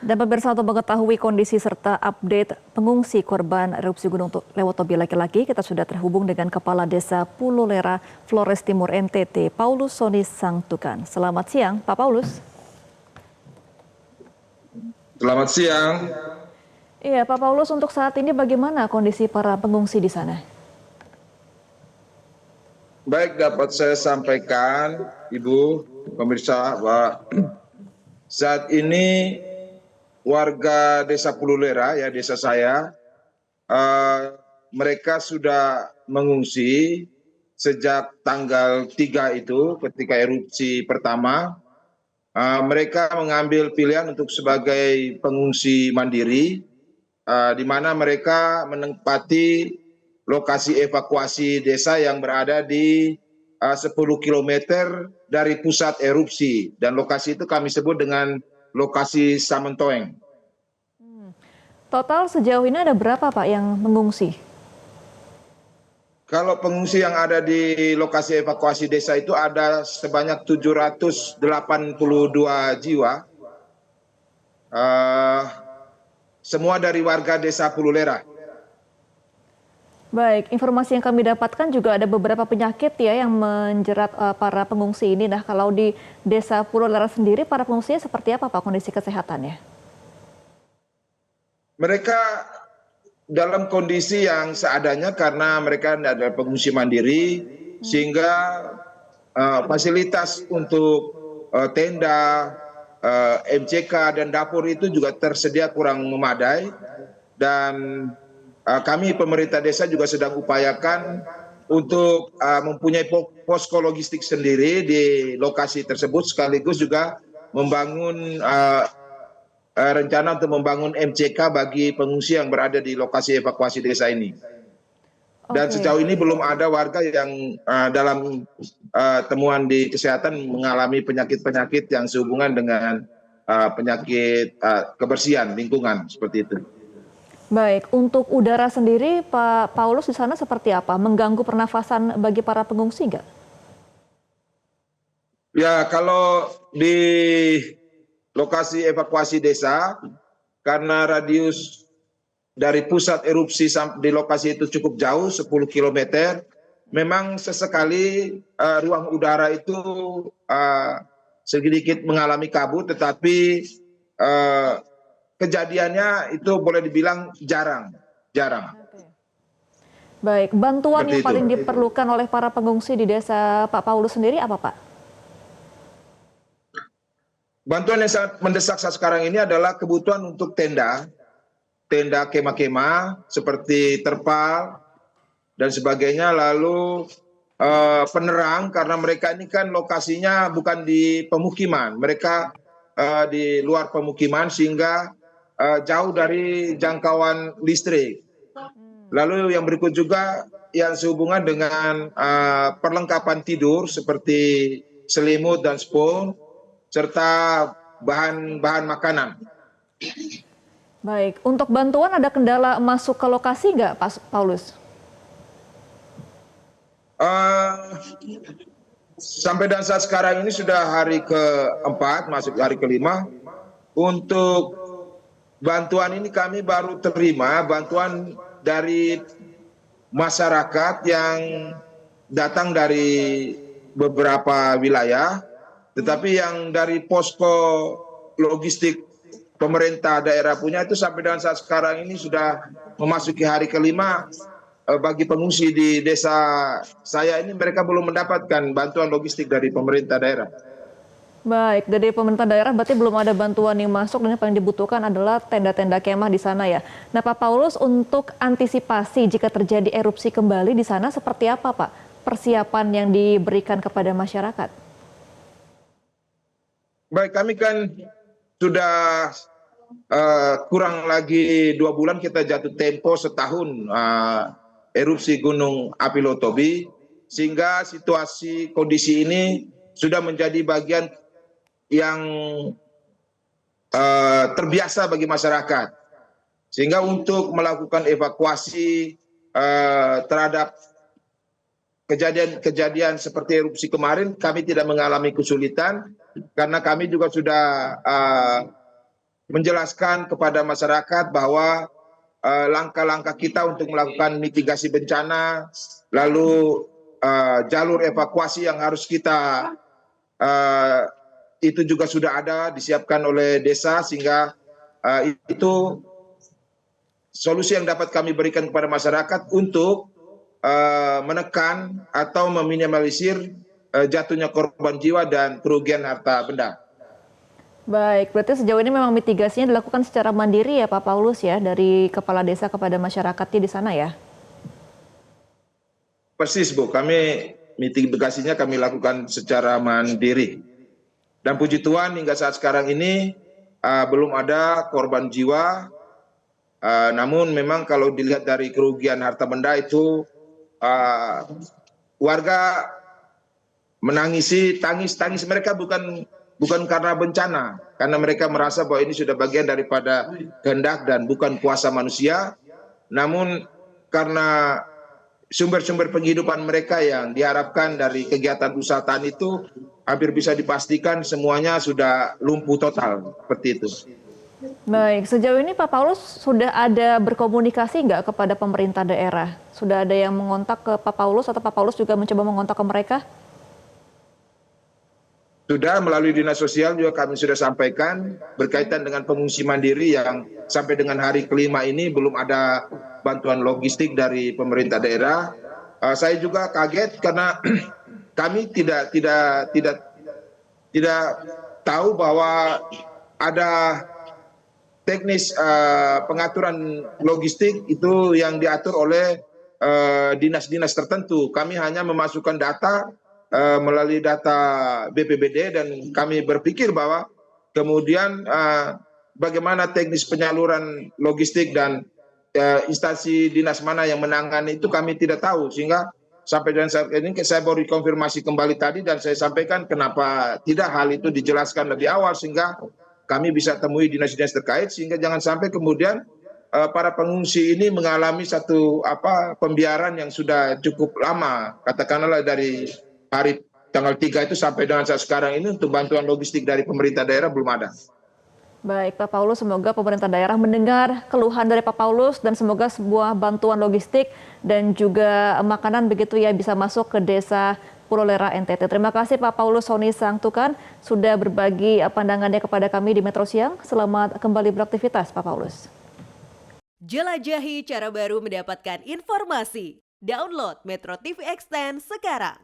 Dan pemirsa untuk mengetahui kondisi serta update pengungsi korban erupsi Gunung Lewotobi laki-laki, kita sudah terhubung dengan Kepala Desa Pululera, Flores Timur NTT, Paulus Soni Sangtukan. Selamat siang, Pak Paulus. Selamat siang. Iya, Pak Paulus, untuk saat ini bagaimana kondisi para pengungsi di sana? Baik, dapat saya sampaikan, Ibu, pemirsa, bahwa saat ini warga Desa Pululera, ya desa saya, mereka sudah mengungsi sejak tanggal 3 itu ketika erupsi pertama. Mereka mengambil pilihan untuk sebagai pengungsi mandiri, di mana mereka menempati lokasi evakuasi desa yang berada di 10 kilometer dari pusat erupsi. Dan lokasi itu kami sebut dengan lokasi Samentoeng. Total sejauh ini ada berapa Pak yang mengungsi? Kalau pengungsi yang ada di lokasi evakuasi desa itu ada sebanyak 782 jiwa. Semua dari warga Desa Pululera. Baik, informasi yang kami dapatkan juga ada beberapa penyakit ya yang menjerat para pengungsi ini. Nah, kalau di Desa Pululera sendiri, para pengungsinya seperti apa Pak kondisi kesehatannya? Mereka dalam kondisi yang seadanya karena mereka adalah pengungsi mandiri, sehingga fasilitas untuk tenda, MCK dan dapur itu juga tersedia kurang memadai. Dan kami pemerintah desa juga sedang upayakan untuk mempunyai posko logistik sendiri di lokasi tersebut, sekaligus juga membangun rencana untuk membangun MCK bagi pengungsi yang berada di lokasi evakuasi desa ini. Dan sejauh ini belum ada warga yang dalam temuan di kesehatan mengalami penyakit-penyakit yang sehubungan dengan penyakit kebersihan lingkungan seperti itu. Baik, untuk udara sendiri Pak Paulus di sana seperti apa? Mengganggu pernafasan bagi para pengungsi nggak? Ya, kalau di lokasi evakuasi desa, karena radius dari pusat erupsi di lokasi itu cukup jauh, 10 km, memang sesekali ruang udara itu sedikit mengalami kabut, tetapi kejadiannya itu boleh dibilang jarang. Baik, bantuan Seperti yang paling itu diperlukan oleh para pengungsi di desa Pak Paulus sendiri apa Pak? Bantuan yang sangat mendesak saat sekarang ini adalah kebutuhan untuk tenda kemah-kemah seperti terpal dan sebagainya, lalu penerang, karena mereka ini kan lokasinya bukan di pemukiman, mereka di luar pemukiman sehingga jauh dari jangkauan listrik. Lalu yang berikut juga yang sehubungan dengan perlengkapan tidur seperti selimut dan spons, serta bahan-bahan makanan. Baik, untuk bantuan ada kendala masuk ke lokasi nggak Pak Paulus? Sampai dan saat sekarang ini sudah hari keempat, masuk hari kelima. Untuk bantuan ini kami baru terima bantuan dari masyarakat yang datang dari beberapa wilayah. Tetapi yang dari posko logistik pemerintah daerah punya itu sampai dengan saat sekarang ini sudah memasuki hari kelima. Bagi pengungsi di desa saya ini, mereka belum mendapatkan bantuan logistik dari pemerintah daerah. Baik, dari pemerintah daerah berarti belum ada bantuan yang masuk dan yang paling dibutuhkan adalah tenda-tenda kemah di sana ya. Nah Pak Paulus, untuk antisipasi jika terjadi erupsi kembali di sana seperti apa Pak persiapan yang diberikan kepada masyarakat? Baik, kami kan sudah kurang lagi 2 bulan kita jatuh tempo setahun erupsi Gunung Api Lewotobi, sehingga situasi kondisi ini sudah menjadi bagian yang terbiasa bagi masyarakat. Sehingga untuk melakukan evakuasi terhadap kejadian seperti erupsi kemarin, kami tidak mengalami kesulitan karena kami juga sudah menjelaskan kepada masyarakat bahwa langkah-langkah kita untuk melakukan mitigasi bencana, lalu jalur evakuasi yang harus kita itu juga sudah ada disiapkan oleh desa, sehingga itu solusi yang dapat kami berikan kepada masyarakat untuk menekan atau meminimalisir jatuhnya korban jiwa dan kerugian harta benda. Baik, berarti sejauh ini memang mitigasinya dilakukan secara mandiri ya Pak Paulus ya, dari kepala desa kepada masyarakatnya di sana ya? Persis Bu, kami mitigasinya kami lakukan secara mandiri. Dan puji Tuhan hingga saat sekarang ini belum ada korban jiwa, namun memang kalau dilihat dari kerugian harta benda itu warga menangisi, tangis mereka bukan karena bencana, karena mereka merasa bahwa ini sudah bagian daripada kehendak dan bukan kuasa manusia, namun karena sumber-sumber penghidupan mereka yang diharapkan dari kegiatan usaha tani itu hampir bisa dipastikan semuanya sudah lumpuh total, seperti itu. Baik, sejauh ini Pak Paulus sudah ada berkomunikasi nggak kepada pemerintah daerah? Sudah ada yang mengontak ke Pak Paulus atau Pak Paulus juga mencoba mengontak ke mereka? Sudah, melalui Dinas Sosial juga kami sudah sampaikan berkaitan dengan pengungsi mandiri yang sampai dengan hari kelima ini belum ada bantuan logistik dari pemerintah daerah. Saya juga kaget karena kami tidak tahu bahwa ada teknis pengaturan logistik itu yang diatur oleh dinas-dinas tertentu. Kami hanya memasukkan data melalui data BPBD, dan kami berpikir bahwa kemudian bagaimana teknis penyaluran logistik dan instansi dinas mana yang menangani itu kami tidak tahu, sehingga sampai dengan saat ini saya baru konfirmasi kembali tadi dan saya sampaikan kenapa tidak hal itu dijelaskan lebih awal sehingga kami bisa temui dinas-dinas terkait, sehingga jangan sampai kemudian para pengungsi ini mengalami satu pembiaran yang sudah cukup lama, katakanlah dari hari tanggal 3 itu sampai dengan saat sekarang ini untuk bantuan logistik dari pemerintah daerah belum ada. Baik Pak Paulus, semoga pemerintah daerah mendengar keluhan dari Pak Paulus dan semoga sebuah bantuan logistik dan juga makanan begitu ya bisa masuk ke desa Pulau Lera NTT. Terima kasih Pak Paulus Soni Sangtukan sudah berbagi pandangannya kepada kami di Metro Siang. Selamat kembali beraktivitas Pak Paulus. Jelajahi cara baru mendapatkan informasi. Download Metro TV Extend sekarang.